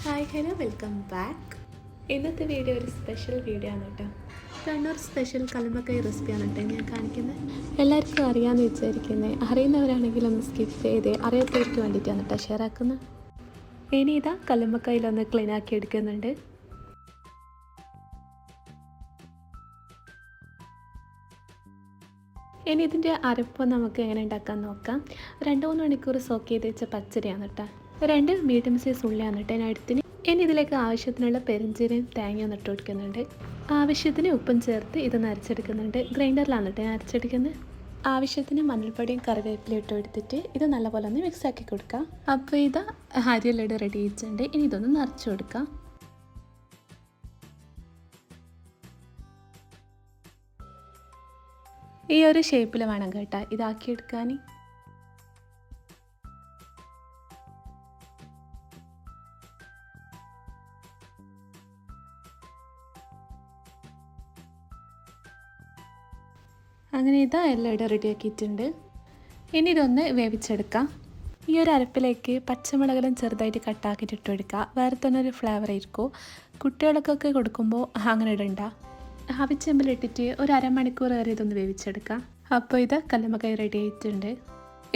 Hi hello welcome back. ഇന്നത്തെ video ഒരു special video ആണ് കേട്ടോ. കണ്ണൂർ സ്പെഷ്യൽ കല്ലുമ്മക്കായി റെസിപ്പിയാണ് കേട്ടോ ഞാൻ കാണിക്കുന്നത്. എല്ലാവർക്കും അറിയാമെന്ന് വിചാരിക്കുന്നത്, അറിയുന്നവരാണെങ്കിൽ ഒന്ന് സ്കിപ്പ് ചെയ്ത് അറിയാത്തവർക്ക് വേണ്ടിയിട്ടാണ് കേട്ടോ ഷെയർ ആക്കുന്നത്. ഇനി ഇതാ കല്ലുമ്മക്കായിലൊന്ന് ക്ലീൻ ആക്കി എടുക്കുന്നുണ്ട്. ഇനി ഇതിൻ്റെ അരപ്പ് നമുക്ക് എങ്ങനെ ഉണ്ടാക്കാൻ നോക്കാം. 2-3 മണിക്കൂർ സോക്ക് ചെയ്ത് വെച്ച പച്ചരിയാണ് കേട്ടോ. 2 മീഡിയം സൈസ് ഉള്ളിയാണ് കേട്ടോ ഞാൻ എടുത്തിന്. ഇനി ഇതിലേക്ക് ആവശ്യത്തിനുള്ള പെരിഞ്ചീരയും തേങ്ങയും ഇട്ട് കൊടുക്കുന്നുണ്ട്. ആവശ്യത്തിന് ഉപ്പും ചേർത്ത് ഇത് അരച്ചെടുക്കുന്നുണ്ട്. ഗ്രൈൻഡറിലാണ് കേട്ടോ ഞാൻ അരച്ചെടുക്കുന്നത്. ആവശ്യത്തിന് മഞ്ഞൾപ്പൊടിയും കറിവേപ്പിലയും ഇട്ട് എടുത്തിട്ട് ഇത് നല്ലപോലെ ഒന്ന് മിക്സ് ആക്കി കൊടുക്കാം. അപ്പോൾ ഇത് അരിയെല്ലാം റെഡി ആയിട്ടുണ്ട്. ഇനി ഇതൊന്ന് നിറച്ച് കൊടുക്കാം. ഈ ഒരു ഷേപ്പിൽ വേണം കേട്ടോ ഇതാക്കിയെടുക്കാൻ. അങ്ങനെ ഇതാ എല്ലാം റെഡിയാക്കിയിട്ടുണ്ട്. ഇനി ഇതൊന്ന് വേവിച്ചെടുക്കാം. ഈ ഒരു അരപ്പിലേക്ക് പച്ചമുളകെല്ലാം ചെറുതായിട്ട് കട്ടാക്കിയിട്ട് ഇട്ട് കൊടുക്കുക. വേറെ തന്നെ ഒരു ഫ്ലേവർ ആയിരിക്കും. കുട്ടികൾക്കൊക്കെ കൊടുക്കുമ്പോൾ അങ്ങനെ ഇടണ്ട. ആവിച്ചെമ്പിലിട്ടിട്ട് ഒരു അരമണിക്കൂർ വരെ ഇതൊന്ന് വേവിച്ചെടുക്കാം. അപ്പോൾ ഇത് കല്ലുമ്മക്കായി റെഡി ആയിട്ടുണ്ട്.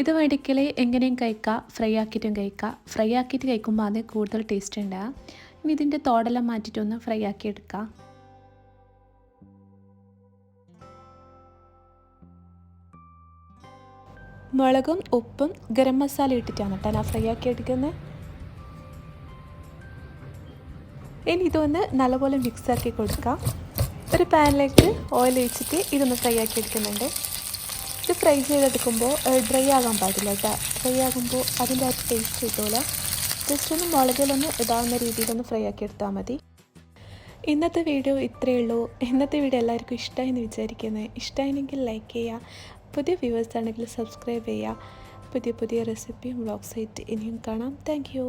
ഇത് മേടിക്കൽ എങ്ങനെയും കഴിക്കാം, ഫ്രൈ ആക്കിയിട്ടും കഴിക്കാം. ഫ്രൈ ആക്കിയിട്ട് കഴിക്കുമ്പോൾ അത് കൂടുതൽ ടേസ്റ്റ് ഉണ്ടാകും. ഇനി ഇതിൻ്റെ തോടെല്ലാം മാറ്റിയിട്ടൊന്ന് ഫ്രൈ ആക്കി എടുക്കാം. മുളകും ഉപ്പും ഗരം മസാല ഇട്ടിട്ടാണ് കേട്ടോ ഞാൻ ഫ്രൈ ആക്കി എടുക്കുന്നത്. ഇനി ഇതൊന്ന് നല്ലപോലെ മിക്സ് ആക്കി കൊടുക്കാം. ഒരു പാനിലേക്ക് ഓയിൽ ഒഴിച്ചിട്ട് ഇതൊന്ന് ഫ്രൈ ആക്കി എടുക്കുന്നുണ്ട്. ഇത് ഫ്രൈ ചെയ്തെടുക്കുമ്പോൾ ഡ്രൈ ആകാൻ പാടില്ല കേട്ടോ. ഫ്രൈ ആകുമ്പോൾ അതിൻ്റെ ആ ടേസ്റ്റ് കിട്ടില്ല. ജസ്റ്റ് ഒന്ന് മുളകിലൊന്ന് ഇതാവുന്ന രീതിയിലൊന്ന് ഫ്രൈ ആക്കി എടുത്താൽ മതി. ഇന്നത്തെ വീഡിയോ ഇത്രയേ ഉള്ളൂ. ഇന്നത്തെ വീഡിയോ എല്ലാവർക്കും ഇഷ്ടമായെന്ന് വിചാരിക്കുന്നത്. ഇഷ്ടമായെങ്കിൽ ലൈക്ക് ചെയ്യുക. പുതിയ വ്യൂവേഴ്സ് ആണെങ്കിൽ സബ്സ്ക്രൈബ് ചെയ്യുക. പുതിയ റെസിപ്പിയും വ്ളോഗ്സ് ആയിട്ട് ഇനിയും കാണാം. Thank you.